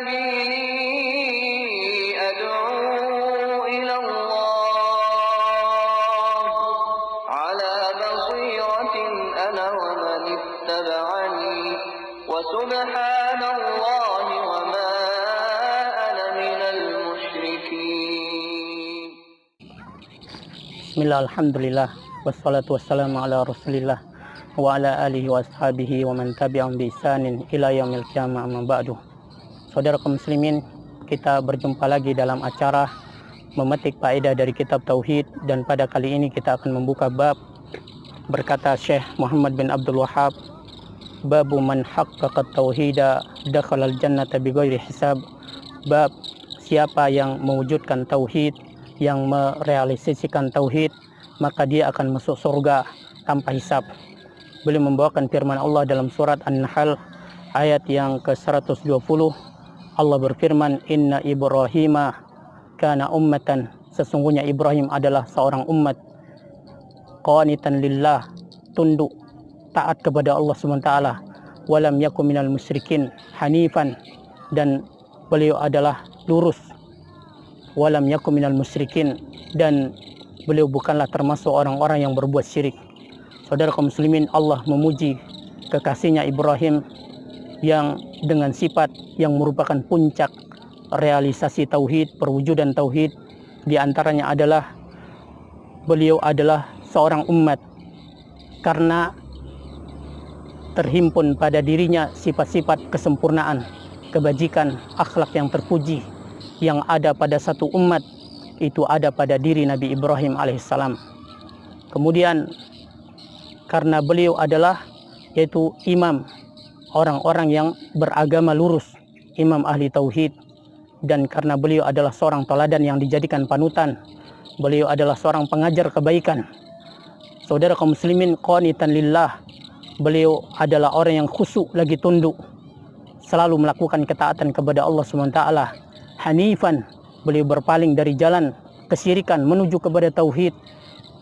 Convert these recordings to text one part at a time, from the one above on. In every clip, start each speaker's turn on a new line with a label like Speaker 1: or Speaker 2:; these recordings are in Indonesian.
Speaker 1: إنني أدعو إلى الله على بصيرة أنا ومن اتبعني وسبحان الله وما أنا من المشركين.
Speaker 2: Bismillah, alhamdulillah, wassalatu wassalamu ala rasulillah wa ala alihi wa ashabihi wa man tabi'ahum bi ihsanin ila yaumil qiyamah, amma ba'du. Saudara kaum muslimin, kita berjumpa lagi dalam acara memetik faedah dari kitab Tauhid, dan pada kali ini kita akan membuka bab berkata Syekh Muhammad bin Abdul Wahhab, babu man haqqaqa tauhida dakhalal jannata bighairi hisab. Bab siapa yang mewujudkan tauhid, yang merealisasikan tauhid, maka dia akan masuk surga tanpa hisab. Beliau membawakan firman Allah dalam surat An-Nahl ayat yang ke-120. Allah berfirman, inna Ibrahima kana ummatan, sesungguhnya Ibrahim adalah seorang umat, qanitan lillah, tunduk taat kepada Allah SWT, walam yakum minal musyrikin, hanifan, dan beliau adalah lurus, walam yakum minal musyrikin, dan beliau bukanlah termasuk orang-orang yang berbuat syirik. Saudara kaum muslimin, Allah memuji kekasihnya Ibrahim yang dengan sifat yang merupakan puncak realisasi tauhid, perwujudan tauhid. Di antaranya adalah beliau adalah seorang umat karena terhimpun pada dirinya sifat-sifat kesempurnaan, kebajikan, akhlak yang terpuji yang ada pada satu umat, itu ada pada diri Nabi Ibrahim alaihissalam. Kemudian karena beliau adalah yaitu imam orang-orang yang beragama lurus, imam ahli tauhid, dan karena beliau adalah seorang teladan yang dijadikan panutan, beliau adalah seorang pengajar kebaikan. Saudara kaum muslimin, qanitan lillah, beliau adalah orang yang khusyuk lagi tunduk, selalu melakukan ketaatan kepada Allah SWT. Hanifan, beliau berpaling dari jalan kesyirikan menuju kepada tauhid.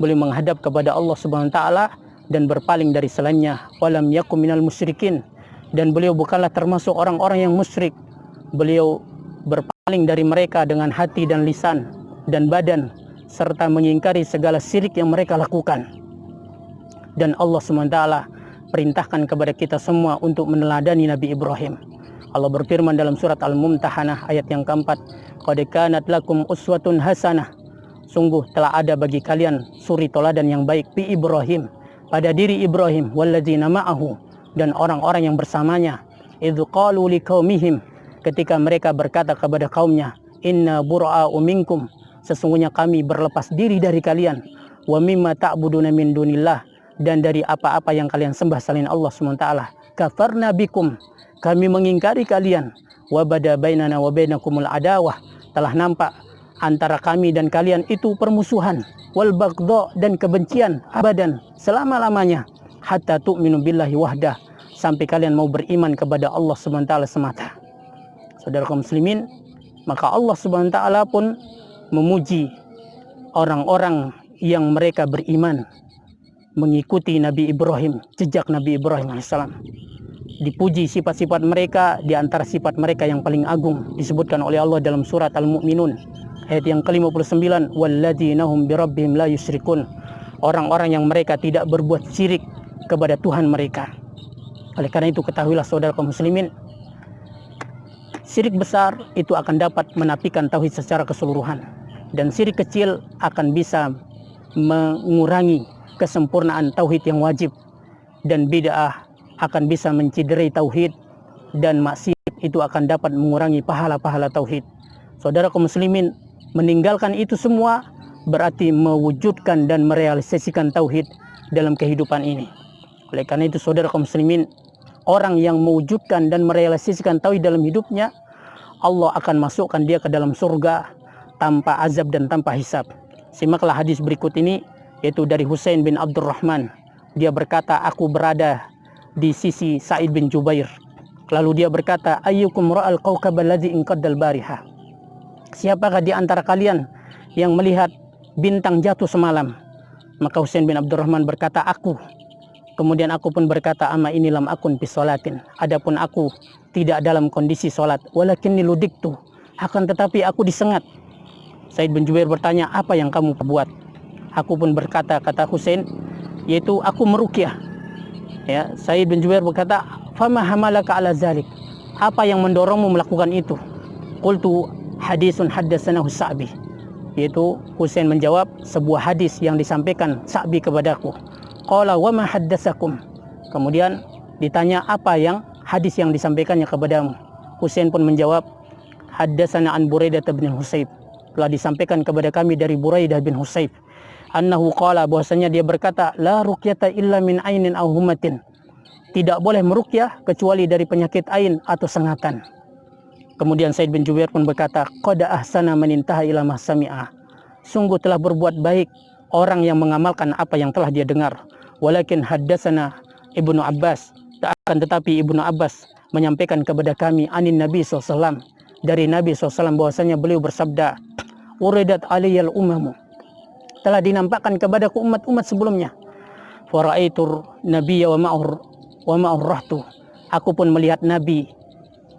Speaker 2: Beliau menghadap kepada Allah SWT dan berpaling dari selainnya. Walam yakum minal musyrikin, dan beliau bukanlah termasuk orang-orang yang musyrik. Beliau berpaling dari mereka dengan hati dan lisan dan badan, serta mengingkari segala syirik yang mereka lakukan. Dan Allah SWT perintahkan kepada kita semua untuk meneladani Nabi Ibrahim. Allah berfirman dalam surat Al-Mumtahanah ayat yang keempat, qad kanat lakum uswatun hasanah, sungguh telah ada bagi kalian suri teladan yang baik, fi Ibrahim, pada diri Ibrahim, walladzina ma'ahu, dan orang-orang yang bersamanya, idz qalu liqaumihim, ketika mereka berkata kepada kaumnya, inna bura'u minkum, sesungguhnya kami berlepas diri dari kalian, wa mimma ta'buduna min dunillah, dan dari apa-apa yang kalian sembah selain Allah SWT, kafarna bikum, kami mengingkari kalian, wa bada bainana wa bainakumul adawah, telah nampak antara kami dan kalian itu permusuhan, wal baghdha, dan kebencian, abadan, selama-lamanya, hatta tu'minu billahi wahdah, sampai kalian mau beriman kepada Allah SWT semata. Saudara kaum muslimin, maka Allah SWT pun memuji orang-orang yang mereka beriman, mengikuti Nabi Ibrahim, jejak Nabi Ibrahim AS. Dipuji sifat-sifat mereka, di antara sifat mereka yang paling agung disebutkan oleh Allah dalam surat Al-Mu'minun ayat yang ke-59, walladzina hum birabbihim la yusyrikun, orang-orang yang mereka tidak berbuat syirik kepada Tuhan mereka. Oleh karena itu ketahuilah saudara kaum muslimin, syirik besar itu akan dapat menafikan tauhid secara keseluruhan, dan syirik kecil akan bisa mengurangi kesempurnaan tauhid yang wajib, dan bid'ah akan bisa menciderai tauhid, dan maksiat itu akan dapat mengurangi pahala-pahala tauhid. Saudara kaum muslimin, meninggalkan itu semua berarti mewujudkan dan merealisasikan tauhid dalam kehidupan ini. Oleh karena itu saudara kaum muslimin, orang yang mewujudkan dan merealisasikan tauhid dalam hidupnya, Allah akan masukkan dia ke dalam surga tanpa azab dan tanpa hisab. Simaklah hadis berikut ini, yaitu dari Husain bin Abdurrahman. Dia berkata, aku berada di sisi Sa'id bin Jubair. Lalu dia berkata, ayyukum ra'al qawqab alladhi inqaddal bariha, siapakah di antara kalian yang melihat bintang jatuh semalam? Maka Husain bin Abdurrahman berkata, aku. Kemudian aku pun berkata, ama ini lam akun fi sholatin. Adapun aku tidak dalam kondisi sholat. Walakinni ludiktu. Akan tetapi aku disengat. Said bin Jubair bertanya, apa yang kamu perbuat? Aku pun berkata, kata Husain, yaitu aku meruqyah. Ya, Said bin Jubair berkata, fama hamalaka ala zalik. Apa yang mendorongmu melakukan itu? Qultu hadisun haddatsanahu Sa'bi. Yaitu Husain menjawab sebuah hadis yang disampaikan Sa'bi kepadaku. Qala wa ma haddatsakum. Kemudian ditanya apa yang hadis yang disampaikannya kepadamu. Husain pun menjawab, haddatsana an Buraidah bin Husayb. Telah disampaikan kepada kami dari Buraidah bin Husayb. Annahu qala, bahwasanya dia berkata, la ruqyata illa min ainin aw humatin. Tidak boleh meruqyah kecuali dari penyakit ain atau sengatan. Kemudian Said bin Jubair pun berkata, qad ahsana man intaha ila ma sami'a. Sungguh telah berbuat baik orang yang mengamalkan apa yang telah dia dengar. Walakin haddatsana Ibnu Abbas. Akan tetapi Ibnu Abbas menyampaikan kepada kami anin Nabi SAW, dari Nabi SAW, bahwasanya beliau bersabda, uridat aliyal umamu. Telah dinampakkan kepadaku umat-umat sebelumnya. Fara'aitur nabiyya wa ma'ur rahtu. Aku pun melihat Nabi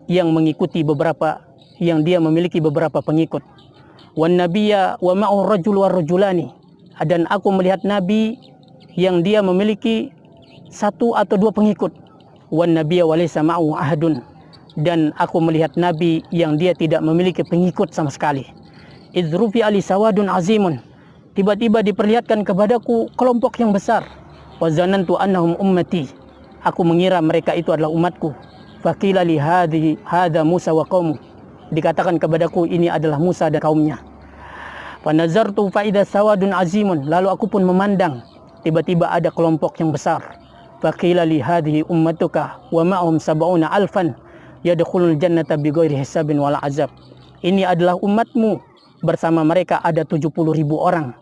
Speaker 2: yang mengikuti beberapa, yang dia memiliki beberapa pengikut. Wan nabiyya wa ma'ur rajul wa rajulani. Dan aku melihat Nabi yang dia memiliki satu atau dua pengikut. Wan nabiyya wa laysa ma'u ahadun. Dan aku melihat Nabi yang dia tidak memiliki pengikut sama sekali. Idzrufi ali sawadun azimun. Tiba-tiba diperlihatkan kepadaku kelompok yang besar. Wa zanantu annahum ummati. Aku mengira mereka itu adalah umatku. Faqila li hadza Musa wa qaumu. Dikatakan kepadaku ini adalah Musa dan kaumnya. Fa nazartu fa idza sawadun azimun. Lalu aku pun memandang, tiba-tiba ada kelompok yang besar. Faqila li hadhihi ummatuka wa ma'hum sab'una alfan yadkhulul jannata bighairi hisabin wala azab. Ini adalah umatmu, bersama mereka ada 70.000 orang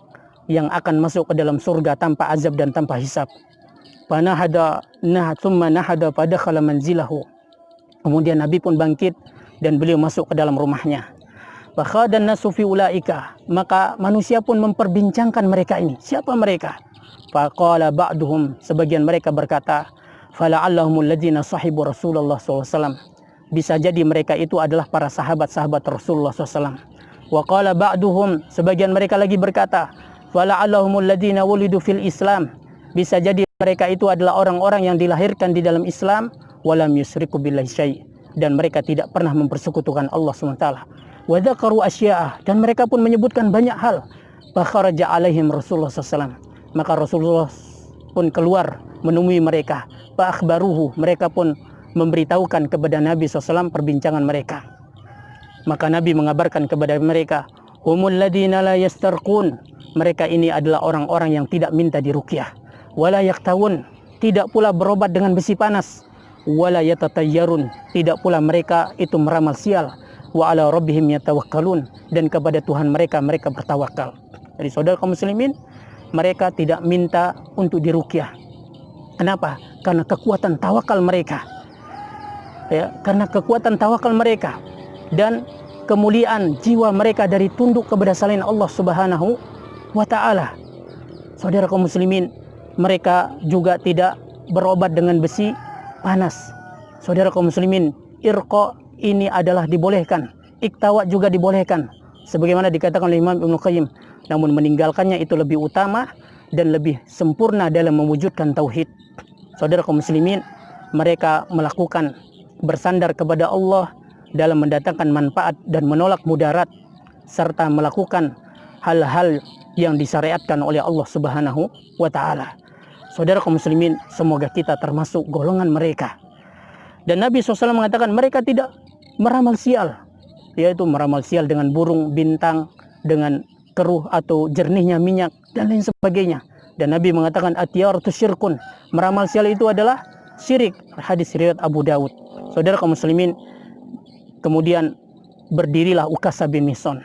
Speaker 2: yang akan masuk ke dalam surga tanpa azab dan tanpa hisab. Thumma nahada fadakhala manzilahu. Kemudian Nabi pun bangkit dan beliau masuk ke dalam rumahnya. Fakhadan nasu fi ulaika. Maka manusia pun memperbincangkan mereka ini. Siapa mereka? Faqala ba'duhum. Sebagian mereka berkata, fala'allahumul ladzina sahibu Rasulullah SAW. Bisa jadi mereka itu adalah para sahabat-sahabat Rasulullah SAW. Wa qala ba'duhum. Sebagian mereka lagi berkata, fala'allahumul ladzina wulidu fil Islam. Bisa jadi mereka itu adalah orang-orang yang dilahirkan di dalam Islam, walam yusriku billahi syai', dan mereka tidak pernah mempersekutukan Allah SWT. Wa dzakaru asya'ah, dan mereka pun menyebutkan banyak hal. Fa kharaja alaihim Rasulullah SAW. Maka Rasulullah pun keluar menemui mereka. Fa akhbaruhu, mereka pun memberitahukan kepada Nabi SAW perbincangan mereka. Maka Nabi mengabarkan kepada mereka, humul ladzina la yastarqun. Mereka ini adalah orang-orang yang tidak minta diruqyah. Wala yaktawun, tidak pula berobat dengan besi panas. Wala yatatayyarun, tidak pula mereka itu meramal sial. Wa ala rabbihim yatawakkalun, dan kepada Tuhan mereka bertawakal. Jadi saudara kaum muslimin, mereka tidak minta untuk diruqyah. Kenapa? Karena kekuatan tawakal mereka. Ya, karena kekuatan tawakal mereka dan kemuliaan jiwa mereka dari tunduk kepada selain Allah Subhanahu wa taala. Saudara kaum muslimin, mereka juga tidak berobat dengan besi panas. Saudara kaum muslimin, irqa ini adalah dibolehkan, iktawa juga dibolehkan, sebagaimana dikatakan oleh Imam Ibnu Qayyim. Namun meninggalkannya itu lebih utama dan lebih sempurna dalam mewujudkan tauhid. Saudara kaum muslimin, mereka melakukan bersandar kepada Allah dalam mendatangkan manfaat dan menolak mudarat, serta melakukan hal-hal yang disyariatkan oleh Allah Subhanahu wa taala. Saudara kaum muslimin, semoga kita termasuk golongan mereka. Dan Nabi SAW mengatakan mereka tidak meramal sial, yaitu meramal sial dengan burung, bintang, dengan keruh atau jernihnya minyak dan lain sebagainya. Dan Nabi mengatakan atiyaratu syirkun, meramal sial itu adalah syirik. Hadis riwayat Abu Dawud. Saudara kaum muslimin, kemudian berdirilah Ukasha bin Mihsan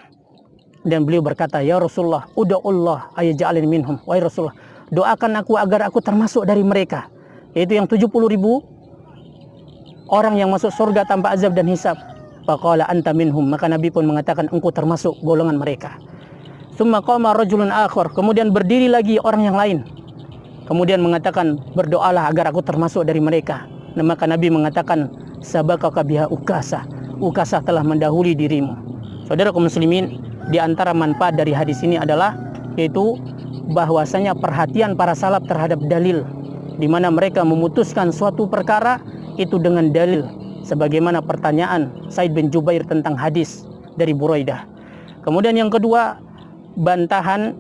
Speaker 2: dan beliau berkata, ya Rasulullah, uda'ullah ayaj'alani minhum. Wahai Rasulullah, doakan aku agar aku termasuk dari mereka, yaitu yang 70.000 orang yang masuk surga tanpa azab dan hisab. Faqala anta minhum. Maka Nabi pun mengatakan engkau termasuk golongan mereka. Tsumma qama rajulun akhar. Kemudian berdiri lagi orang yang lain. kemudian mengatakan, berdoalah agar aku termasuk dari mereka. Dan maka Nabi mengatakan, sabaqaka biha Ukasah. Ukasah telah mendahului dirimu. Saudara kaum muslimin, di antara manfaat dari hadis ini adalah yaitu bahwasanya perhatian para salaf terhadap dalil, di mana mereka memutuskan suatu perkara itu dengan dalil, sebagaimana pertanyaan Said bin Jubair tentang hadis dari Buraidah. Kemudian yang kedua, bantahan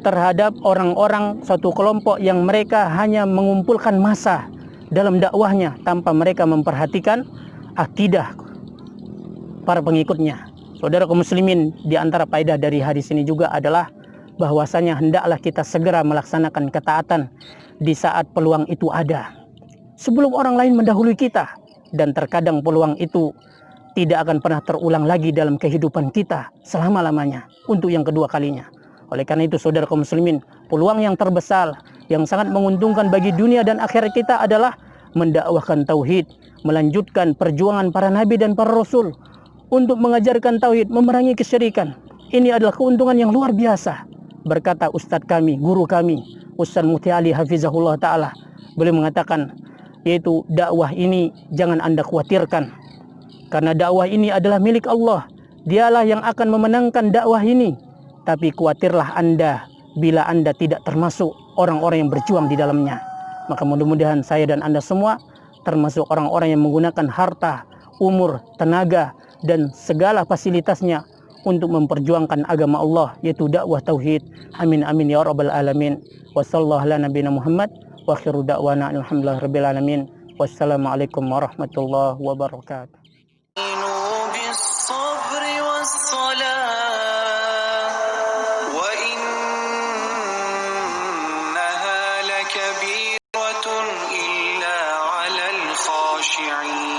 Speaker 2: terhadap orang-orang suatu kelompok yang mereka hanya mengumpulkan massa dalam dakwahnya tanpa mereka memperhatikan akidah para pengikutnya. Saudara kaum muslimin, di antara faedah dari hadis ini juga adalah bahwasanya hendaklah kita segera melaksanakan ketaatan di saat peluang itu ada, sebelum orang lain mendahului kita. Dan terkadang peluang itu tidak akan pernah terulang lagi dalam kehidupan kita selama-lamanya untuk yang kedua kalinya. Oleh karena itu saudara kaum muslimin, peluang yang terbesar yang sangat menguntungkan bagi dunia dan akhirat kita adalah mendakwahkan tauhid, melanjutkan perjuangan para nabi dan para rasul untuk mengajarkan tauhid, memerangi kesyirikan. Ini adalah keuntungan yang luar biasa. Berkata ustadz kami, guru kami, Ustaz Muti Ali hafizahullah ta'ala, beliau mengatakan, yaitu dakwah ini jangan Anda khawatirkan, karena dakwah ini adalah milik Allah. Dialah yang akan memenangkan dakwah ini. Tapi khawatirlah Anda bila Anda tidak termasuk orang-orang yang berjuang di dalamnya. Maka mudah-mudahan saya dan Anda semua termasuk orang-orang yang menggunakan harta, umur, tenaga, dan segala fasilitasnya untuk memperjuangkan agama Allah, yaitu dakwah tauhid. Amin amin ya rabbal alamin. Wassallallahu ala nabiyina Muhammad wa akhiru da'wana alhamdulillahi rabbil alamin. Wassalamualaikum warahmatullahi wabarakatuh.
Speaker 3: كبيرة إلا على الخاشعين